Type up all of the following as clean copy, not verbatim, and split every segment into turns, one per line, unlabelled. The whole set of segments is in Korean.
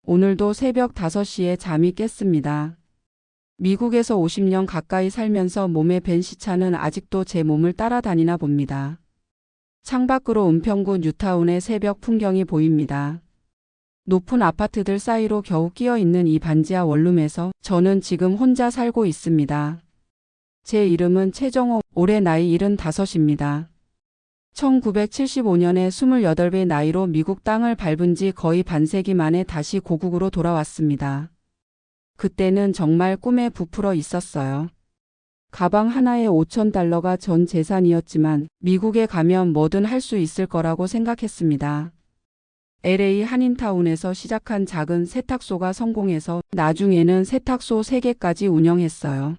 오늘도 새벽 5시에 잠이 깼습니다. 미국에서 50년 가까이 살면서 몸에 밴 시차는 아직도 제 몸을 따라다니나 봅니다. 창밖으로 은평구 뉴타운의 새벽 풍경이 보입니다. 높은 아파트들 사이로 겨우 끼어 있는 이 반지하 원룸에서 저는 지금 혼자 살고 있습니다. 제 이름은 최정호, 올해 나이 75입니다. 1975년에 28의 나이로 미국 땅을 밟은 지 거의 반세기 만에 다시 고국으로 돌아왔습니다. 그때는 정말 꿈에 부풀어 있었어요. 가방 하나에 $5,000가 전 재산이었지만 미국에 가면 뭐든 할 수 있을 거라고 생각했습니다. LA 한인타운에서 시작한 작은 세탁소가 성공해서 나중에는 세탁소 3개까지 운영했어요.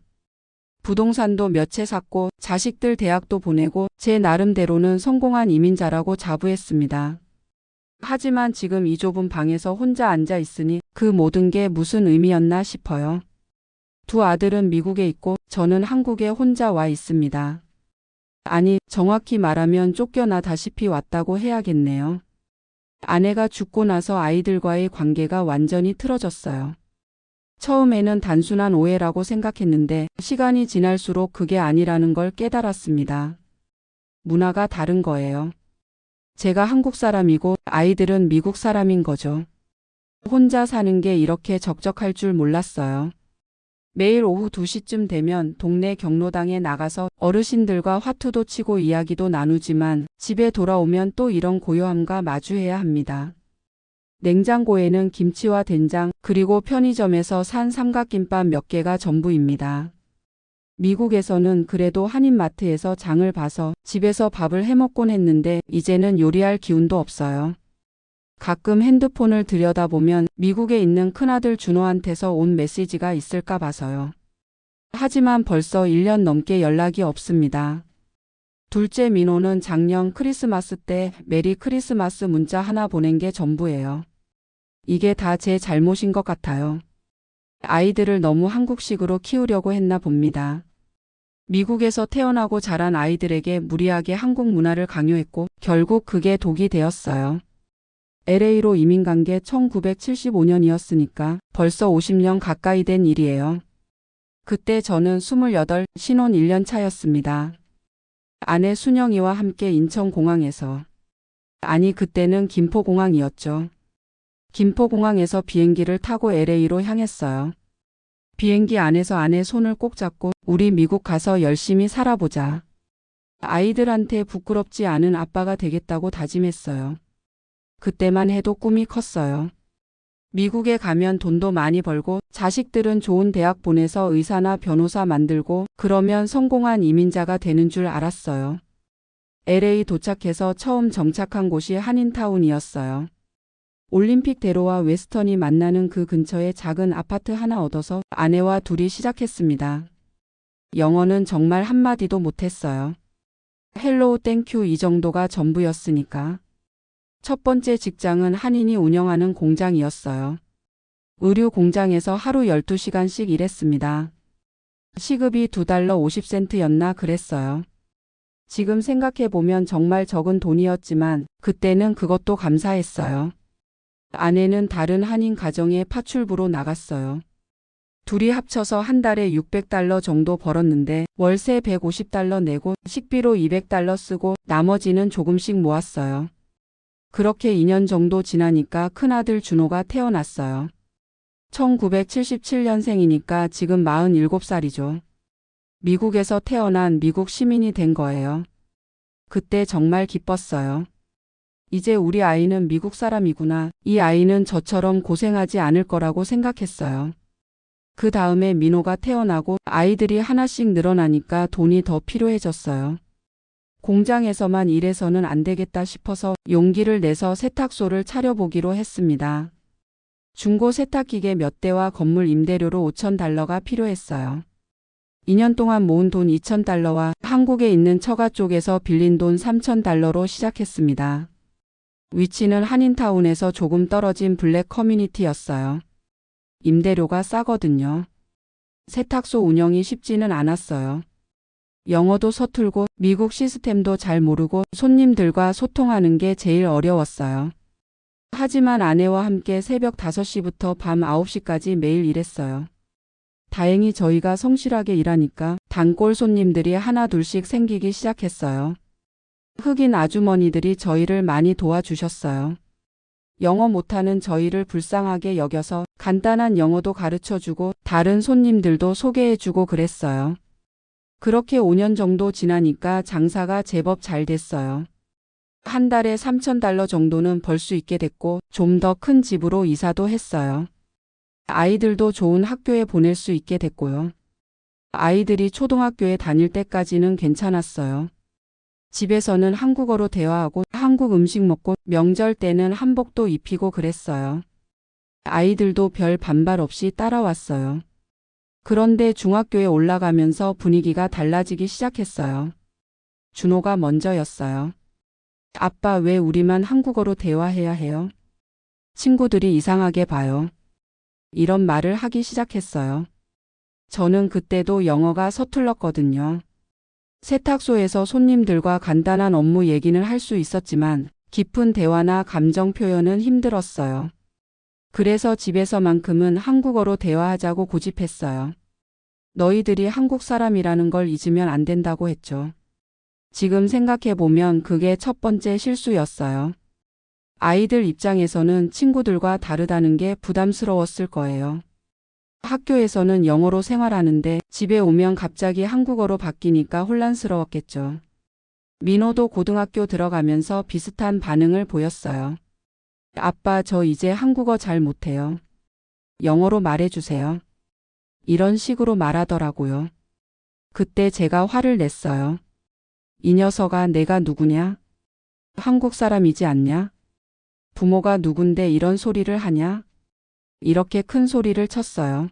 부동산도 몇 채 샀고 자식들 대학도 보내고 제 나름대로는 성공한 이민자라고 자부했습니다. 하지만 지금 이 좁은 방에서 혼자 앉아 있으니 그 모든 게 무슨 의미였나 싶어요. 두 아들은 미국에 있고 저는 한국에 혼자 와 있습니다. 아니, 정확히 말하면 쫓겨나다시피 왔다고 해야겠네요. 아내가 죽고 나서 아이들과의 관계가 완전히 틀어졌어요. 처음에는 단순한 오해라고 생각했는데 시간이 지날수록 그게 아니라는 걸 깨달았습니다. 문화가 다른 거예요. 제가 한국 사람이고 아이들은 미국 사람인 거죠. 혼자 사는 게 이렇게 적적할 줄 몰랐어요. 매일 오후 2시쯤 되면 동네 경로당에 나가서 어르신들과 화투도 치고 이야기도 나누지만 집에 돌아오면 또 이런 고요함과 마주해야 합니다. 냉장고에는 김치와 된장, 그리고 편의점에서 산 삼각김밥 몇 개가 전부입니다. 미국에서는 그래도 한인마트에서 장을 봐서 집에서 밥을 해먹곤 했는데 이제는 요리할 기운도 없어요. 가끔 핸드폰을 들여다보면 미국에 있는 큰아들 준호한테서 온 메시지가 있을까 봐서요. 하지만 벌써 1년 넘게 연락이 없습니다. 둘째 민호는 작년 크리스마스 때 메리 크리스마스 문자 하나 보낸 게 전부예요. 이게 다 제 잘못인 것 같아요. 아이들을 너무 한국식으로 키우려고 했나 봅니다. 미국에서 태어나고 자란 아이들에게 무리하게 한국 문화를 강요했고 결국 그게 독이 되었어요. LA로 이민 간 게 1975년이었으니까 벌써 50년 가까이 된 일이에요. 그때 저는 28, 신혼 1년 차였습니다. 아내 순영이와 함께 인천공항에서, 아니 그때는 김포공항이었죠. 김포공항에서 비행기를 타고 LA로 향했어요. 비행기 안에서 아내 손을 꼭 잡고 우리 미국 가서 열심히 살아보자. 아이들한테 부끄럽지 않은 아빠가 되겠다고 다짐했어요. 그때만 해도 꿈이 컸어요. 미국에 가면 돈도 많이 벌고 자식들은 좋은 대학 보내서 의사나 변호사 만들고 그러면 성공한 이민자가 되는 줄 알았어요. LA 도착해서 처음 정착한 곳이 한인타운이었어요. 올림픽대로와 웨스턴이 만나는 그 근처에 작은 아파트 하나 얻어서 아내와 둘이 시작했습니다. 영어는 정말 한마디도 못했어요. 헬로우 땡큐 이 정도가 전부였으니까. 첫 번째 직장은 한인이 운영하는 공장이었어요. 의류 공장에서 하루 12시간씩 일했습니다. 시급이 $2 50센트였나 그랬어요. 지금 생각해보면 정말 적은 돈이었지만 그때는 그것도 감사했어요. 아내는 다른 한인 가정에 파출부로 나갔어요. 둘이 합쳐서 한 달에 $600 정도 벌었는데 월세 $150 내고 식비로 $200 쓰고 나머지는 조금씩 모았어요. 그렇게 2년 정도 지나니까 큰아들 준호가 태어났어요. 1977년생이니까 지금 47살이죠. 미국에서 태어난 미국 시민이 된 거예요. 그때 정말 기뻤어요. 이제 우리 아이는 미국 사람이구나. 이 아이는 저처럼 고생하지 않을 거라고 생각했어요. 그 다음에 민호가 태어나고 아이들이 하나씩 늘어나니까 돈이 더 필요해졌어요. 공장에서만 일해서는 안 되겠다 싶어서 용기를 내서 세탁소를 차려보기로 했습니다. 중고 세탁기계 몇 대와 건물 임대료로 $5,000가 필요했어요. 2년 동안 모은 돈 $2,000와 한국에 있는 처가 쪽에서 빌린 돈 $3,000로 시작했습니다. 위치는 한인타운에서 조금 떨어진 블랙 커뮤니티였어요. 임대료가 싸거든요. 세탁소 운영이 쉽지는 않았어요. 영어도 서툴고 미국 시스템도 잘 모르고 손님들과 소통하는 게 제일 어려웠어요. 하지만 아내와 함께 새벽 5시부터 밤 9시까지 매일 일했어요. 다행히 저희가 성실하게 일하니까 단골 손님들이 하나 둘씩 생기기 시작했어요. 흑인 아주머니들이 저희를 많이 도와주셨어요. 영어 못하는 저희를 불쌍하게 여겨서 간단한 영어도 가르쳐주고 다른 손님들도 소개해주고 그랬어요. 그렇게 5년 정도 지나니까 장사가 제법 잘 됐어요. 한 달에 $3,000 정도는 벌 수 있게 됐고 좀 더 큰 집으로 이사도 했어요. 아이들도 좋은 학교에 보낼 수 있게 됐고요. 아이들이 초등학교에 다닐 때까지는 괜찮았어요. 집에서는 한국어로 대화하고 한국 음식 먹고 명절 때는 한복도 입히고 그랬어요. 아이들도 별 반발 없이 따라왔어요. 그런데 중학교에 올라가면서 분위기가 달라지기 시작했어요. 준호가 먼저였어요. 아빠, 왜 우리만 한국어로 대화해야 해요? 친구들이 이상하게 봐요. 이런 말을 하기 시작했어요. 저는 그때도 영어가 서툴렀거든요. 세탁소에서 손님들과 간단한 업무 얘기는 할 수 있었지만 깊은 대화나 감정 표현은 힘들었어요. 그래서 집에서만큼은 한국어로 대화하자고 고집했어요. 너희들이 한국 사람이라는 걸 잊으면 안 된다고 했죠. 지금 생각해보면 그게 첫 번째 실수였어요. 아이들 입장에서는 친구들과 다르다는 게 부담스러웠을 거예요. 학교에서는 영어로 생활하는데 집에 오면 갑자기 한국어로 바뀌니까 혼란스러웠겠죠. 민호도 고등학교 들어가면서 비슷한 반응을 보였어요. 아빠, 저 이제 한국어 잘 못해요. 영어로 말해주세요. 이런 식으로 말하더라고요. 그때 제가 화를 냈어요. 이 녀석아, 내가 누구냐? 한국 사람이지 않냐? 부모가 누군데 이런 소리를 하냐? 이렇게 큰 소리를 쳤어요.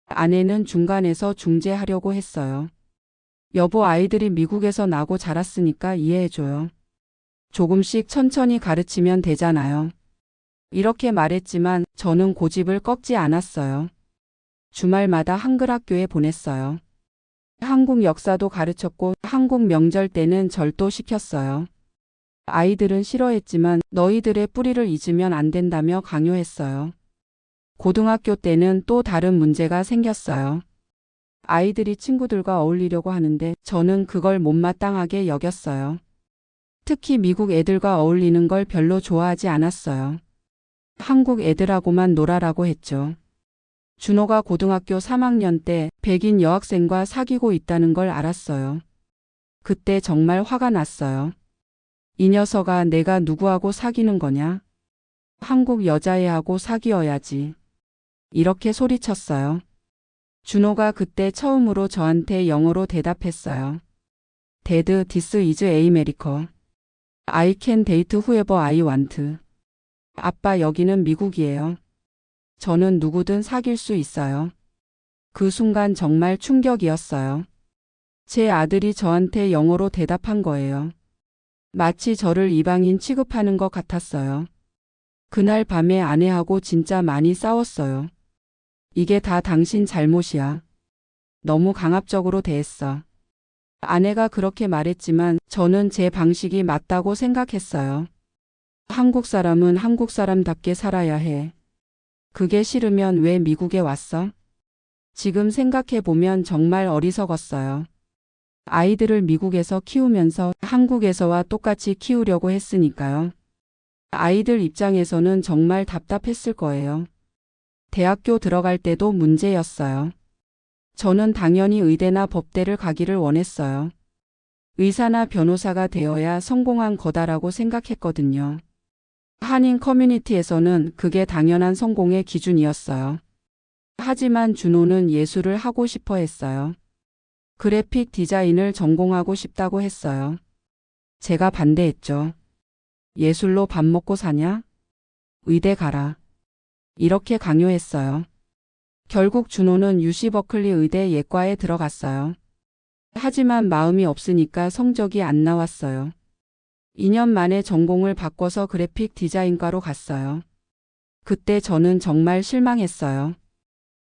아내는 중간에서 중재하려고 했어요. 여보, 아이들이 미국에서 나고 자랐으니까 이해해줘요. 조금씩 천천히 가르치면 되잖아요. 이렇게 말했지만 저는 고집을 꺾지 않았어요. 주말마다 한글 학교에 보냈어요. 한국 역사도 가르쳤고 한국 명절 때는 절도 시켰어요. 아이들은 싫어했지만 너희들의 뿌리를 잊으면 안 된다며 강요했어요. 고등학교 때는 또 다른 문제가 생겼어요. 아이들이 친구들과 어울리려고 하는데 저는 그걸 못마땅하게 여겼어요. 특히 미국 애들과 어울리는 걸 별로 좋아하지 않았어요. 한국 애들하고만 놀아라고 했죠. 준호가 고등학교 3학년 때 백인 여학생과 사귀고 있다는 걸 알았어요. 그때 정말 화가 났어요. 이 녀석아, 내가 누구하고 사귀는 거냐? 한국 여자애하고 사귀어야지. 이렇게 소리쳤어요. 준호가 그때 처음으로 저한테 영어로 대답했어요. Dad, this is America. I can date whoever I want. 아빠, 여기는 미국이에요. 저는 누구든 사귈 수 있어요. 그 순간 정말 충격이었어요. 제 아들이 저한테 영어로 대답한 거예요. 마치 저를 이방인 취급하는 것 같았어요. 그날 밤에 아내하고 진짜 많이 싸웠어요. 이게 다 당신 잘못이야. 너무 강압적으로 대했어. 아내가 그렇게 말했지만 저는 제 방식이 맞다고 생각했어요. 한국 사람은 한국 사람답게 살아야 해. 그게 싫으면 왜 미국에 왔어? 지금 생각해보면 정말 어리석었어요. 아이들을 미국에서 키우면서 한국에서와 똑같이 키우려고 했으니까요. 아이들 입장에서는 정말 답답했을 거예요. 대학교 들어갈 때도 문제였어요. 저는 당연히 의대나 법대를 가기를 원했어요. 의사나 변호사가 되어야 성공한 거다라고 생각했거든요. 한인 커뮤니티에서는 그게 당연한 성공의 기준이었어요. 하지만 준호는 예술을 하고 싶어 했어요. 그래픽 디자인을 전공하고 싶다고 했어요. 제가 반대했죠. 예술로 밥 먹고 사냐? 의대 가라. 이렇게 강요했어요. 결국 준호는 UC 버클리 의대 예과에 들어갔어요. 하지만 마음이 없으니까 성적이 안 나왔어요. 2년 만에 전공을 바꿔서 그래픽 디자인과로 갔어요. 그때 저는 정말 실망했어요.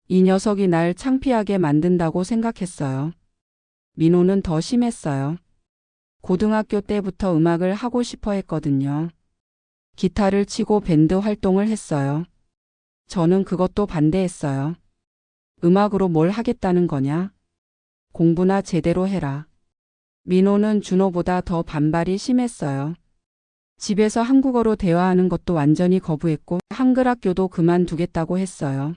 이 녀석이 날 창피하게 만든다고 생각했어요. 민호는 더 심했어요. 고등학교 때부터 음악을 하고 싶어 했거든요. 기타를 치고 밴드 활동을 했어요. 저는 그것도 반대했어요. 음악으로 뭘 하겠다는 거냐? 공부나 제대로 해라. 민호는 준호보다 더 반발이 심했어요. 집에서 한국어로 대화하는 것도 완전히 거부했고 한글 학교도 그만두겠다고 했어요.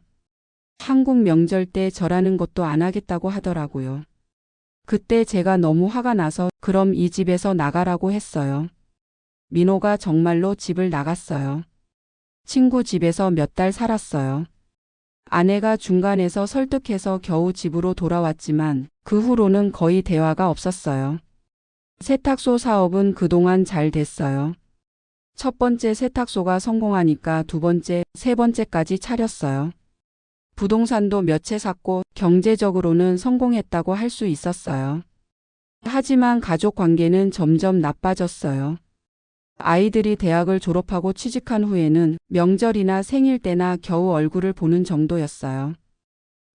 한국 명절 때 절하는 것도 안 하겠다고 하더라고요. 그때 제가 너무 화가 나서 그럼 이 집에서 나가라고 했어요. 민호가 정말로 집을 나갔어요. 친구 집에서 몇 달 살았어요. 아내가 중간에서 설득해서 겨우 집으로 돌아왔지만 그 후로는 거의 대화가 없었어요. 세탁소 사업은 그동안 잘 됐어요. 첫 번째 세탁소가 성공하니까 두 번째, 세 번째까지 차렸어요. 부동산도 몇 채 샀고 경제적으로는 성공했다고 할 수 있었어요. 하지만 가족 관계는 점점 나빠졌어요. 아이들이 대학을 졸업하고 취직한 후에는 명절이나 생일 때나 겨우 얼굴을 보는 정도였어요.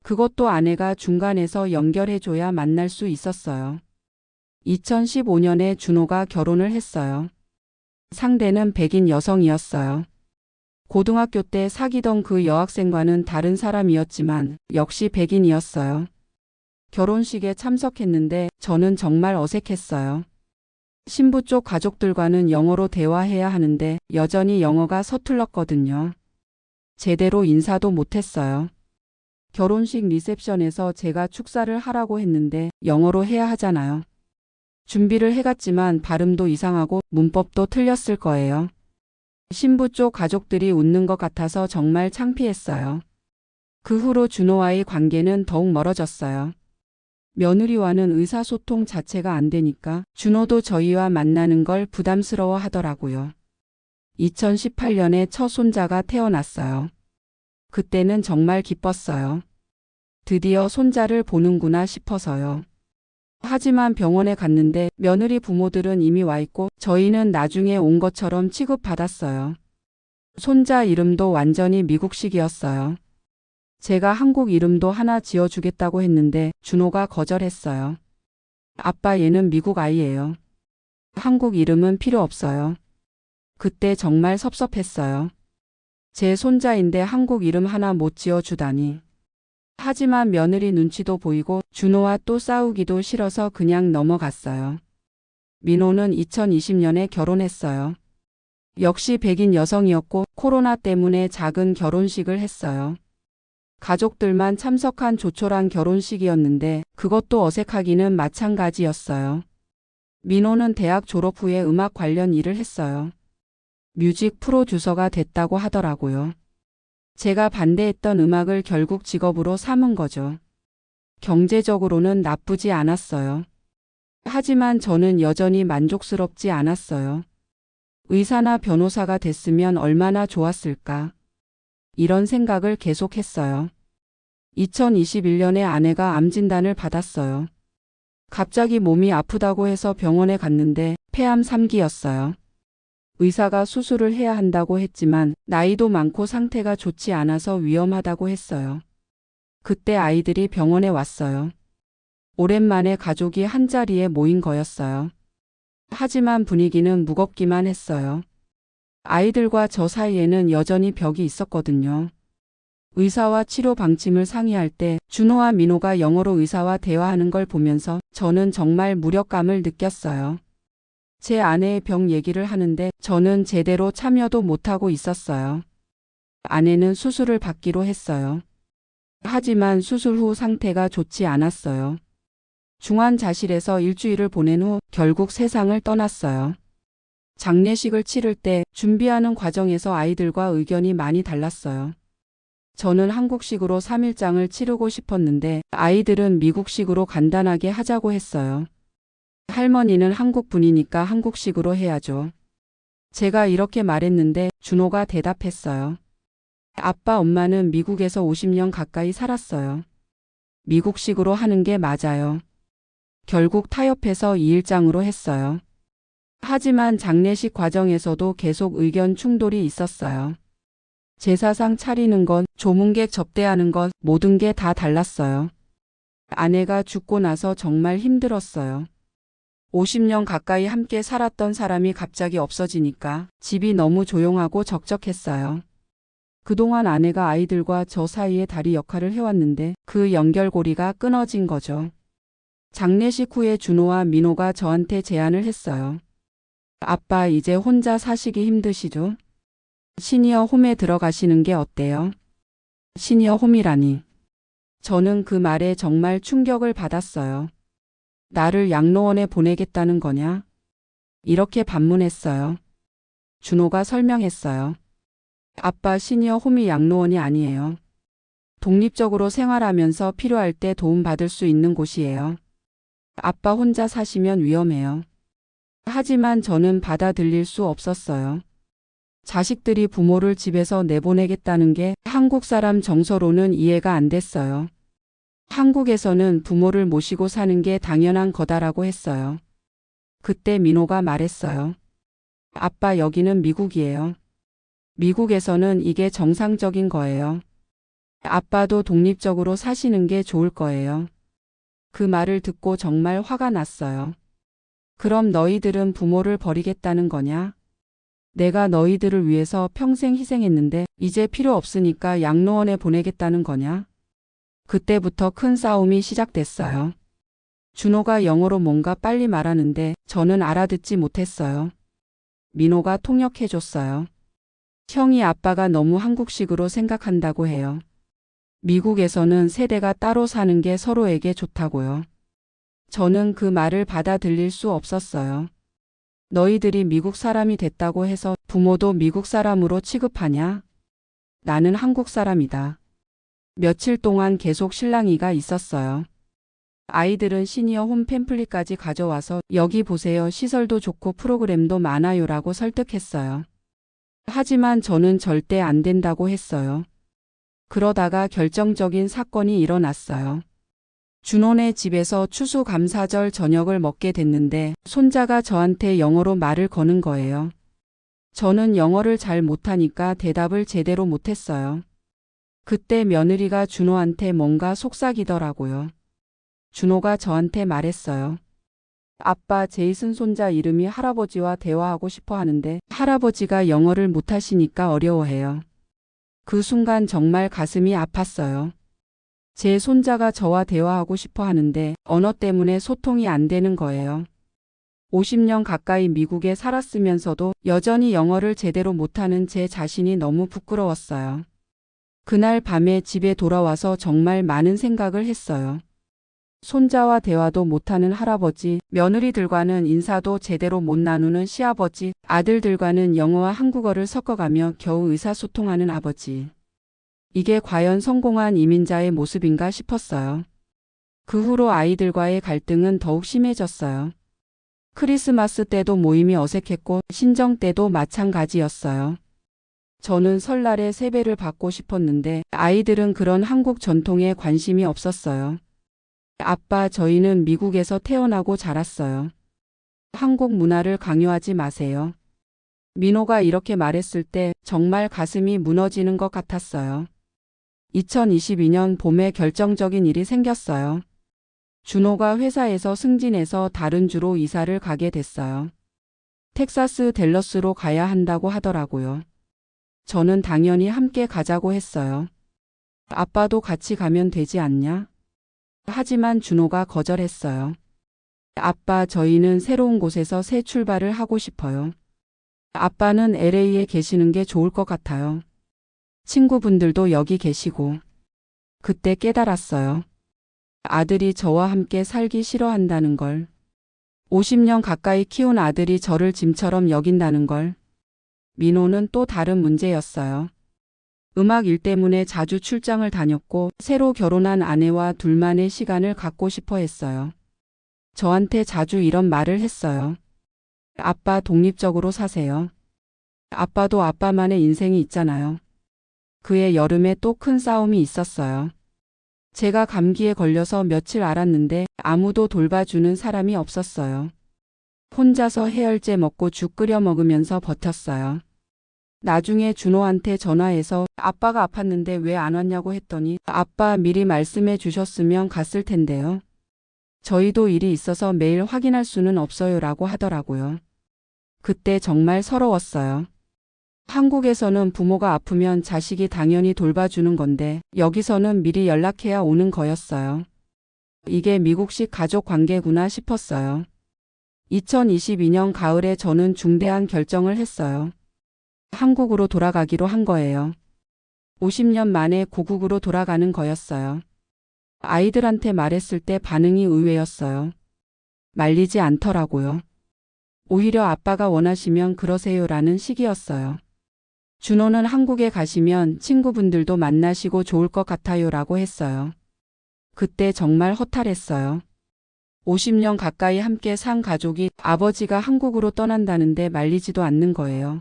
그것도 아내가 중간에서 연결해줘야 만날 수 있었어요. 2015년에 준호가 결혼을 했어요. 상대는 백인 여성이었어요. 고등학교 때 사귀던 그 여학생과는 다른 사람이었지만 역시 백인이었어요. 결혼식에 참석했는데 저는 정말 어색했어요. 신부 쪽 가족들과는 영어로 대화해야 하는데 여전히 영어가 서툴렀거든요. 제대로 인사도 못했어요. 결혼식 리셉션에서 제가 축사를 하라고 했는데 영어로 해야 하잖아요. 준비를 해갔지만 발음도 이상하고 문법도 틀렸을 거예요. 신부 쪽 가족들이 웃는 것 같아서 정말 창피했어요. 그 후로 준호와의 관계는 더욱 멀어졌어요. 며느리와는 의사소통 자체가 안 되니까 준호도 저희와 만나는 걸 부담스러워 하더라고요. 2018년에 첫 손자가 태어났어요. 그때는 정말 기뻤어요. 드디어 손자를 보는구나 싶어서요. 하지만 병원에 갔는데 며느리 부모들은 이미 와 있고 저희는 나중에 온 것처럼 취급받았어요. 손자 이름도 완전히 미국식이었어요. 제가 한국 이름도 하나 지어주겠다고 했는데 준호가 거절했어요. 아빠 얘는 미국 아이예요. 한국 이름은 필요 없어요. 그때 정말 섭섭했어요. 제 손자인데 한국 이름 하나 못 지어주다니. 하지만 며느리 눈치도 보이고 준호와 또 싸우기도 싫어서 그냥 넘어갔어요. 민호는 2020년에 결혼했어요. 역시 백인 여성이었고 코로나 때문에 작은 결혼식을 했어요. 가족들만 참석한 조촐한 결혼식이었는데 그것도 어색하기는 마찬가지였어요. 민호는 대학 졸업 후에 음악 관련 일을 했어요. 뮤직 프로듀서가 됐다고 하더라고요. 제가 반대했던 음악을 결국 직업으로 삼은 거죠. 경제적으로는 나쁘지 않았어요. 하지만 저는 여전히 만족스럽지 않았어요. 의사나 변호사가 됐으면 얼마나 좋았을까. 이런 생각을 계속했어요. 2021년에 아내가 암 진단을 받았어요. 갑자기 몸이 아프다고 해서 병원에 갔는데 폐암 3기였어요. 의사가 수술을 해야 한다고 했지만 나이도 많고 상태가 좋지 않아서 위험하다고 했어요. 그때 아이들이 병원에 왔어요. 오랜만에 가족이 한자리에 모인 거였어요. 하지만 분위기는 무겁기만 했어요. 아이들과 저 사이에는 여전히 벽이 있었거든요. 의사와 치료 방침을 상의할 때 준호와 민호가 영어로 의사와 대화하는 걸 보면서 저는 정말 무력감을 느꼈어요. 제 아내의 병 얘기를 하는데 저는 제대로 참여도 못하고 있었어요. 아내는 수술을 받기로 했어요. 하지만 수술 후 상태가 좋지 않았어요. 중환자실에서 일주일을 보낸 후 결국 세상을 떠났어요. 장례식을 치를 때 준비하는 과정에서 아이들과 의견이 많이 달랐어요. 저는 한국식으로 3일장을 치르고 싶었는데 아이들은 미국식으로 간단하게 하자고 했어요. 할머니는 한국 분이니까 한국식으로 해야죠. 제가 이렇게 말했는데 준호가 대답했어요. 아빠 엄마는 미국에서 50년 가까이 살았어요. 미국식으로 하는 게 맞아요. 결국 타협해서 2일장으로 했어요. 하지만 장례식 과정에서도 계속 의견 충돌이 있었어요. 제사상 차리는 것, 조문객 접대하는 것, 모든 게 다 달랐어요. 아내가 죽고 나서 정말 힘들었어요. 50년 가까이 함께 살았던 사람이 갑자기 없어지니까 집이 너무 조용하고 적적했어요. 그동안 아내가 아이들과 저 사이의 다리 역할을 해왔는데 그 연결고리가 끊어진 거죠. 장례식 후에 준호와 민호가 저한테 제안을 했어요. 아빠 이제 혼자 사시기 힘드시죠? 시니어 홈에 들어가시는 게 어때요? 시니어 홈이라니. 저는 그 말에 정말 충격을 받았어요. 나를 양로원에 보내겠다는 거냐? 이렇게 반문했어요. 준호가 설명했어요. 아빠 시니어 홈이 양로원이 아니에요. 독립적으로 생활하면서 필요할 때 도움받을 수 있는 곳이에요. 아빠 혼자 사시면 위험해요. 하지만 저는 받아들일 수 없었어요. 자식들이 부모를 집에서 내보내겠다는 게 한국 사람 정서로는 이해가 안 됐어요. 한국에서는 부모를 모시고 사는 게 당연한 거다라고 했어요. 그때 민호가 말했어요. 아빠 여기는 미국이에요. 미국에서는 이게 정상적인 거예요. 아빠도 독립적으로 사시는 게 좋을 거예요. 그 말을 듣고 정말 화가 났어요. 그럼 너희들은 부모를 버리겠다는 거냐? 내가 너희들을 위해서 평생 희생했는데 이제 필요 없으니까 양로원에 보내겠다는 거냐? 그때부터 큰 싸움이 시작됐어요. 준호가 영어로 뭔가 빨리 말하는데 저는 알아듣지 못했어요. 민호가 통역해줬어요. 형이 아빠가 너무 한국식으로 생각한다고 해요. 미국에서는 세대가 따로 사는 게 서로에게 좋다고요. 저는 그 말을 받아들일 수 없었어요. 너희들이 미국 사람이 됐다고 해서 부모도 미국 사람으로 취급하냐? 나는 한국 사람이다. 며칠 동안 계속 실랑이가 있었어요. 아이들은 시니어 홈 팸플릿까지 가져와서 여기 보세요. 시설도 좋고 프로그램도 많아요라고 설득했어요. 하지만 저는 절대 안 된다고 했어요. 그러다가 결정적인 사건이 일어났어요. 준호네 집에서 추수감사절 저녁을 먹게 됐는데 손자가 저한테 영어로 말을 거는 거예요. 저는 영어를 잘 못하니까 대답을 제대로 못했어요. 그때 며느리가 준호한테 뭔가 속삭이더라고요. 준호가 저한테 말했어요. 아빠 제이슨 손자 이름이 할아버지와 대화하고 싶어 하는데 할아버지가 영어를 못하시니까 어려워해요. 그 순간 정말 가슴이 아팠어요. 제 손자가 저와 대화하고 싶어 하는데 언어 때문에 소통이 안 되는 거예요. 50년 가까이 미국에 살았으면서도 여전히 영어를 제대로 못하는 제 자신이 너무 부끄러웠어요. 그날 밤에 집에 돌아와서 정말 많은 생각을 했어요. 손자와 대화도 못하는 할아버지, 며느리들과는 인사도 제대로 못 나누는 시아버지, 아들들과는 영어와 한국어를 섞어가며 겨우 의사소통하는 아버지. 이게 과연 성공한 이민자의 모습인가 싶었어요. 그 후로 아이들과의 갈등은 더욱 심해졌어요. 크리스마스 때도 모임이 어색했고 신정 때도 마찬가지였어요. 저는 설날에 세배를 받고 싶었는데 아이들은 그런 한국 전통에 관심이 없었어요. 아빠, 저희는 미국에서 태어나고 자랐어요. 한국 문화를 강요하지 마세요. 민호가 이렇게 말했을 때 정말 가슴이 무너지는 것 같았어요. 2022년 봄에 결정적인 일이 생겼어요. 준호가 회사에서 승진해서 다른 주로 이사를 가게 됐어요. 텍사스 댈러스로 가야 한다고 하더라고요. 저는 당연히 함께 가자고 했어요. 아빠도 같이 가면 되지 않냐? 하지만 준호가 거절했어요. 아빠, 저희는 새로운 곳에서 새 출발을 하고 싶어요. 아빠는 LA에 계시는 게 좋을 것 같아요. 친구분들도 여기 계시고. 그때 깨달았어요. 아들이 저와 함께 살기 싫어한다는 걸. 50년 가까이 키운 아들이 저를 짐처럼 여긴다는 걸. 민호는 또 다른 문제였어요. 음악 일 때문에 자주 출장을 다녔고 새로 결혼한 아내와 둘만의 시간을 갖고 싶어 했어요. 저한테 자주 이런 말을 했어요. 아빠, 독립적으로 사세요. 아빠도 아빠만의 인생이 있잖아요. 그해 여름에 또 큰 싸움이 있었어요. 제가 감기에 걸려서 며칠 앓았는데 아무도 돌봐주는 사람이 없었어요. 혼자서 해열제 먹고 죽 끓여 먹으면서 버텼어요. 나중에 준호한테 전화해서 아빠가 아팠는데 왜 안 왔냐고 했더니 아빠 미리 말씀해 주셨으면 갔을 텐데요. 저희도 일이 있어서 매일 확인할 수는 없어요라고 하더라고요. 그때 정말 서러웠어요. 한국에서는 부모가 아프면 자식이 당연히 돌봐주는 건데 여기서는 미리 연락해야 오는 거였어요. 이게 미국식 가족 관계구나 싶었어요. 2022년 가을에 저는 중대한 결정을 했어요. 한국으로 돌아가기로 한 거예요. 50년 만에 고국으로 돌아가는 거였어요. 아이들한테 말했을 때 반응이 의외였어요. 말리지 않더라고요. 오히려 아빠가 원하시면 그러세요라는 식이었어요. 준호는 한국에 가시면 친구분들도 만나시고 좋을 것 같아요라고 했어요. 그때 정말 허탈했어요. 50년 가까이 함께 산 가족이 아버지가 한국으로 떠난다는데 말리지도 않는 거예요.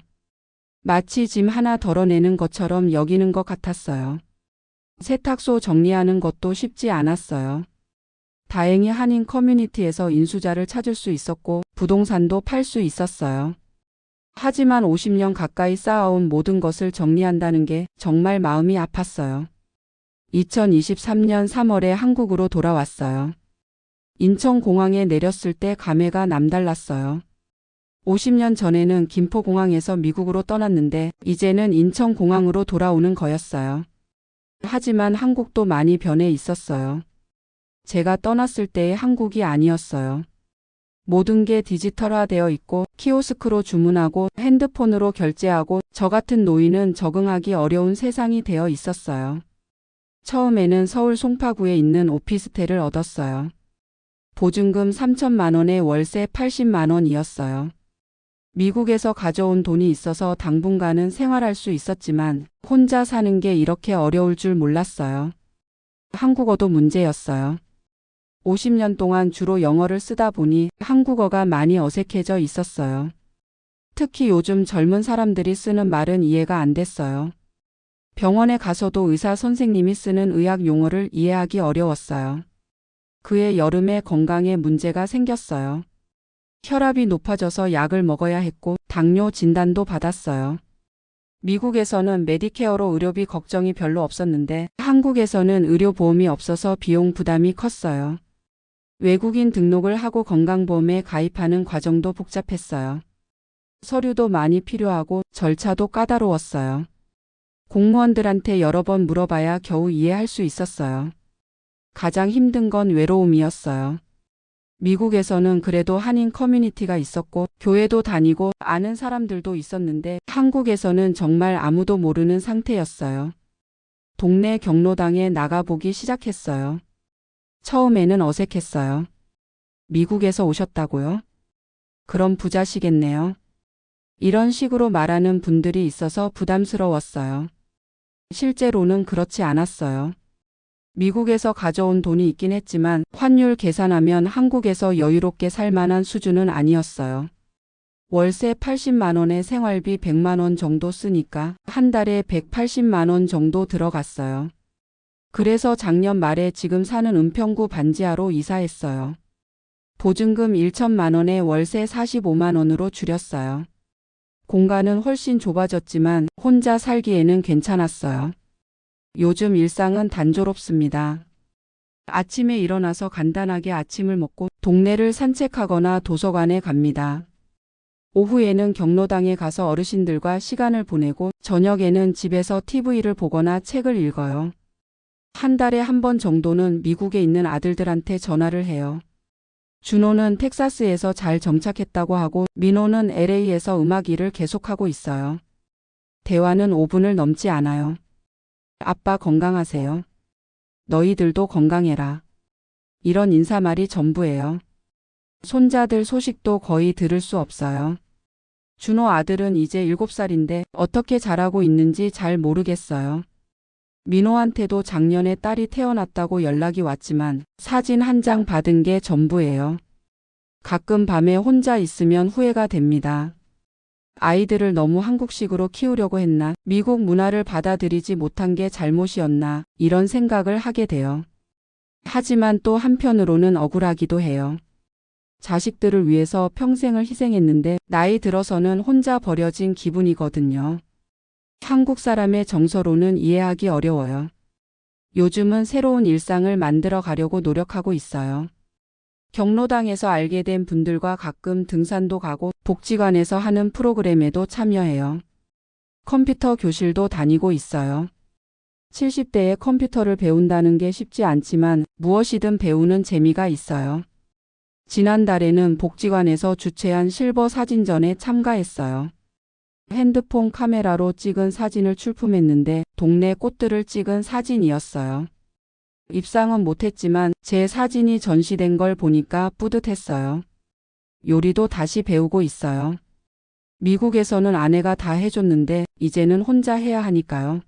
마치 짐 하나 덜어내는 것처럼 여기는 것 같았어요. 세탁소 정리하는 것도 쉽지 않았어요. 다행히 한인 커뮤니티에서 인수자를 찾을 수 있었고 부동산도 팔 수 있었어요. 하지만 50년 가까이 쌓아온 모든 것을 정리한다는 게 정말 마음이 아팠어요. 2023년 3월에 한국으로 돌아왔어요. 인천공항에 내렸을 때 감회가 남달랐어요. 50년 전에는 김포공항에서 미국으로 떠났는데 이제는 인천공항으로 돌아오는 거였어요. 하지만 한국도 많이 변해 있었어요. 제가 떠났을 때의 한국이 아니었어요. 모든 게 디지털화되어 있고 키오스크로 주문하고 핸드폰으로 결제하고 저 같은 노인은 적응하기 어려운 세상이 되어 있었어요. 처음에는 서울 송파구에 있는 오피스텔을 얻었어요. 보증금 3천만 원에 월세 80만 원이었어요. 미국에서 가져온 돈이 있어서 당분간은 생활할 수 있었지만 혼자 사는 게 이렇게 어려울 줄 몰랐어요. 한국어도 문제였어요. 50년 동안 주로 영어를 쓰다 보니 한국어가 많이 어색해져 있었어요. 특히 요즘 젊은 사람들이 쓰는 말은 이해가 안 됐어요. 병원에 가서도 의사 선생님이 쓰는 의학 용어를 이해하기 어려웠어요. 그해 여름에 건강에 문제가 생겼어요. 혈압이 높아져서 약을 먹어야 했고 당뇨 진단도 받았어요. 미국에서는 메디케어로 의료비 걱정이 별로 없었는데 한국에서는 의료보험이 없어서 비용 부담이 컸어요. 외국인 등록을 하고 건강보험에 가입하는 과정도 복잡했어요. 서류도 많이 필요하고 절차도 까다로웠어요. 공무원들한테 여러 번 물어봐야 겨우 이해할 수 있었어요. 가장 힘든 건 외로움이었어요. 미국에서는 그래도 한인 커뮤니티가 있었고 교회도 다니고 아는 사람들도 있었는데 한국에서는 정말 아무도 모르는 상태였어요. 동네 경로당에 나가보기 시작했어요. 처음에는 어색했어요. 미국에서 오셨다고요? 그럼 부자시겠네요. 이런 식으로 말하는 분들이 있어서 부담스러웠어요. 실제로는 그렇지 않았어요. 미국에서 가져온 돈이 있긴 했지만 환율 계산하면 한국에서 여유롭게 살 만한 수준은 아니었어요. 월세 80만 원에 생활비 100만 원 정도 쓰니까 한 달에 180만 원 정도 들어갔어요. 그래서 작년 말에 지금 사는 은평구 반지하로 이사했어요. 보증금 1천만 원에 월세 45만 원으로 줄였어요. 공간은 훨씬 좁아졌지만 혼자 살기에는 괜찮았어요. 요즘 일상은 단조롭습니다. 아침에 일어나서 간단하게 아침을 먹고 동네를 산책하거나 도서관에 갑니다. 오후에는 경로당에 가서 어르신들과 시간을 보내고 저녁에는 집에서 TV를 보거나 책을 읽어요. 한 달에 한 번 정도는 미국에 있는 아들들한테 전화를 해요. 준호는 텍사스에서 잘 정착했다고 하고 민호는 LA에서 음악 일을 계속하고 있어요. 대화는 5분을 넘지 않아요. 아빠 건강하세요. 너희들도 건강해라. 이런 인사말이 전부예요. 손자들 소식도 거의 들을 수 없어요. 준호 아들은 이제 7살인데 어떻게 자라고 있는지 잘 모르겠어요. 민호한테도 작년에 딸이 태어났다고 연락이 왔지만 사진 한 장 받은 게 전부예요. 가끔 밤에 혼자 있으면 후회가 됩니다. 아이들을 너무 한국식으로 키우려고 했나, 미국 문화를 받아들이지 못한 게 잘못이었나, 이런 생각을 하게 돼요. 하지만 또 한편으로는 억울하기도 해요. 자식들을 위해서 평생을 희생했는데 나이 들어서는 혼자 버려진 기분이거든요. 한국 사람의 정서로는 이해하기 어려워요. 요즘은 새로운 일상을 만들어 가려고 노력하고 있어요. 경로당에서 알게 된 분들과 가끔 등산도 가고 복지관에서 하는 프로그램에도 참여해요. 컴퓨터 교실도 다니고 있어요. 70대에 컴퓨터를 배운다는 게 쉽지 않지만 무엇이든 배우는 재미가 있어요. 지난달에는 복지관에서 주최한 실버 사진전에 참가했어요. 핸드폰 카메라로 찍은 사진을 출품했는데 동네 꽃들을 찍은 사진이었어요. 입상은 못했지만 제 사진이 전시된 걸 보니까 뿌듯했어요. 요리도 다시 배우고 있어요. 미국에서는 아내가 다 해줬는데 이제는 혼자 해야 하니까요.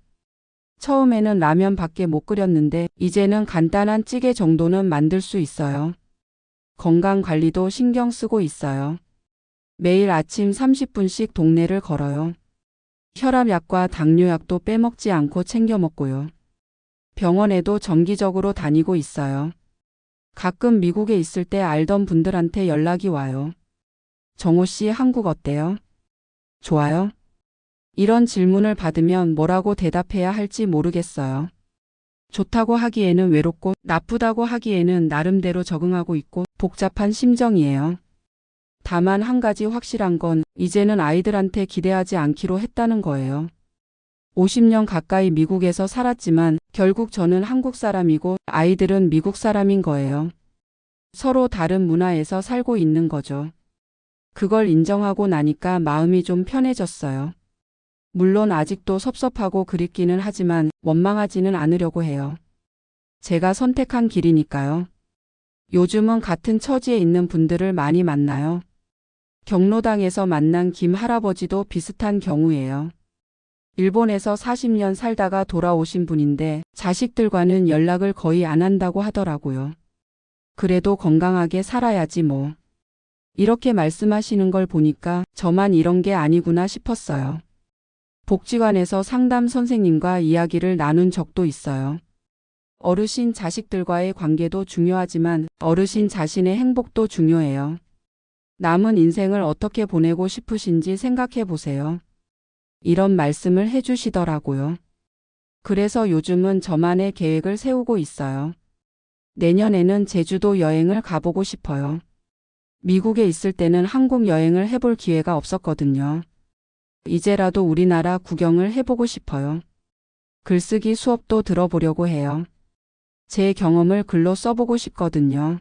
처음에는 라면밖에 못 끓였는데 이제는 간단한 찌개 정도는 만들 수 있어요. 건강 관리도 신경 쓰고 있어요. 매일 아침 30분씩 동네를 걸어요. 혈압약과 당뇨약도 빼먹지 않고 챙겨 먹고요. 병원에도 정기적으로 다니고 있어요. 가끔 미국에 있을 때 알던 분들한테 연락이 와요. 정호 씨 한국 어때요? 좋아요? 이런 질문을 받으면 뭐라고 대답해야 할지 모르겠어요. 좋다고 하기에는 외롭고 나쁘다고 하기에는 나름대로 적응하고 있고 복잡한 심정이에요. 다만 한 가지 확실한 건 이제는 아이들한테 기대하지 않기로 했다는 거예요. 50년 가까이 미국에서 살았지만 결국 저는 한국 사람이고 아이들은 미국 사람인 거예요. 서로 다른 문화에서 살고 있는 거죠. 그걸 인정하고 나니까 마음이 좀 편해졌어요. 물론 아직도 섭섭하고 그립기는 하지만 원망하지는 않으려고 해요. 제가 선택한 길이니까요. 요즘은 같은 처지에 있는 분들을 많이 만나요. 경로당에서 만난 김 할아버지도 비슷한 경우예요. 일본에서 40년 살다가 돌아오신 분인데 자식들과는 연락을 거의 안 한다고 하더라고요. 그래도 건강하게 살아야지 뭐. 이렇게 말씀하시는 걸 보니까 저만 이런 게 아니구나 싶었어요. 복지관에서 상담 선생님과 이야기를 나눈 적도 있어요. 어르신 자식들과의 관계도 중요하지만 어르신 자신의 행복도 중요해요. 남은 인생을 어떻게 보내고 싶으신지 생각해 보세요. 이런 말씀을 해주시더라고요. 그래서 요즘은 저만의 계획을 세우고 있어요. 내년에는 제주도 여행을 가보고 싶어요. 미국에 있을 때는 한국 여행을 해볼 기회가 없었거든요. 이제라도 우리나라 구경을 해보고 싶어요. 글쓰기 수업도 들어보려고 해요. 제 경험을 글로 써보고 싶거든요.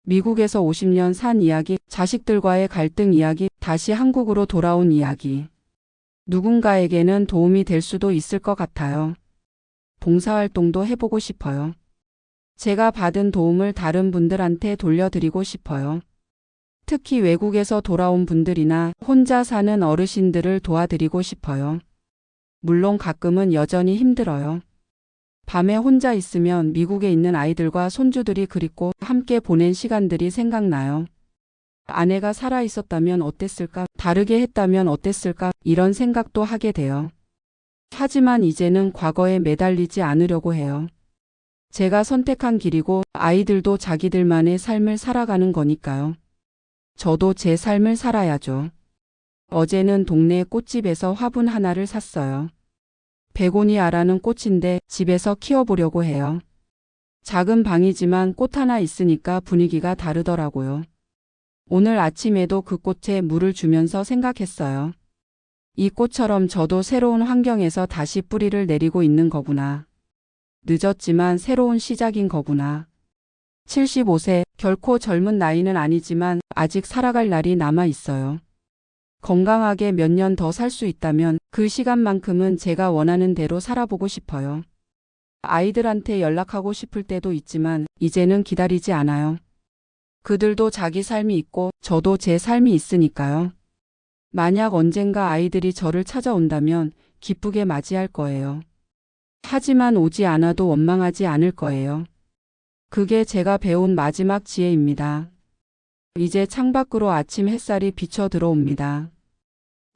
미국에서 50년 산 이야기, 자식들과의 갈등 이야기, 다시 한국으로 돌아온 이야기. 누군가에게는 도움이 될 수도 있을 것 같아요. 봉사활동도 해보고 싶어요. 제가 받은 도움을 다른 분들한테 돌려드리고 싶어요. 특히 외국에서 돌아온 분들이나 혼자 사는 어르신들을 도와드리고 싶어요. 물론 가끔은 여전히 힘들어요. 밤에 혼자 있으면 미국에 있는 아이들과 손주들이 그립고 함께 보낸 시간들이 생각나요. 아내가 살아 있었다면 어땠을까? 다르게 했다면 어땠을까? 이런 생각도 하게 돼요. 하지만 이제는 과거에 매달리지 않으려고 해요. 제가 선택한 길이고 아이들도 자기들만의 삶을 살아가는 거니까요. 저도 제 삶을 살아야죠. 어제는 동네 꽃집에서 화분 하나를 샀어요. 베고니아라는 꽃인데 집에서 키워보려고 해요. 작은 방이지만 꽃 하나 있으니까 분위기가 다르더라고요. 오늘 아침에도 그 꽃에 물을 주면서 생각했어요. 이 꽃처럼 저도 새로운 환경에서 다시 뿌리를 내리고 있는 거구나. 늦었지만 새로운 시작인 거구나. 75세, 결코 젊은 나이는 아니지만 아직 살아갈 날이 남아 있어요. 건강하게 몇 년 더 살 수 있다면 그 시간만큼은 제가 원하는 대로 살아보고 싶어요. 아이들한테 연락하고 싶을 때도 있지만 이제는 기다리지 않아요. 그들도 자기 삶이 있고 저도 제 삶이 있으니까요. 만약 언젠가 아이들이 저를 찾아온다면 기쁘게 맞이할 거예요. 하지만 오지 않아도 원망하지 않을 거예요. 그게 제가 배운 마지막 지혜입니다. 이제 창밖으로 아침 햇살이 비쳐 들어옵니다.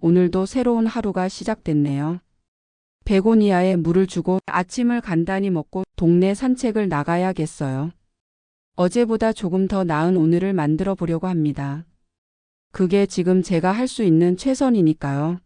오늘도 새로운 하루가 시작됐네요. 베고니아에 물을 주고 아침을 간단히 먹고 동네 산책을 나가야겠어요. 어제보다 조금 더 나은 오늘을 만들어 보려고 합니다. 그게 지금 제가 할 수 있는 최선이니까요.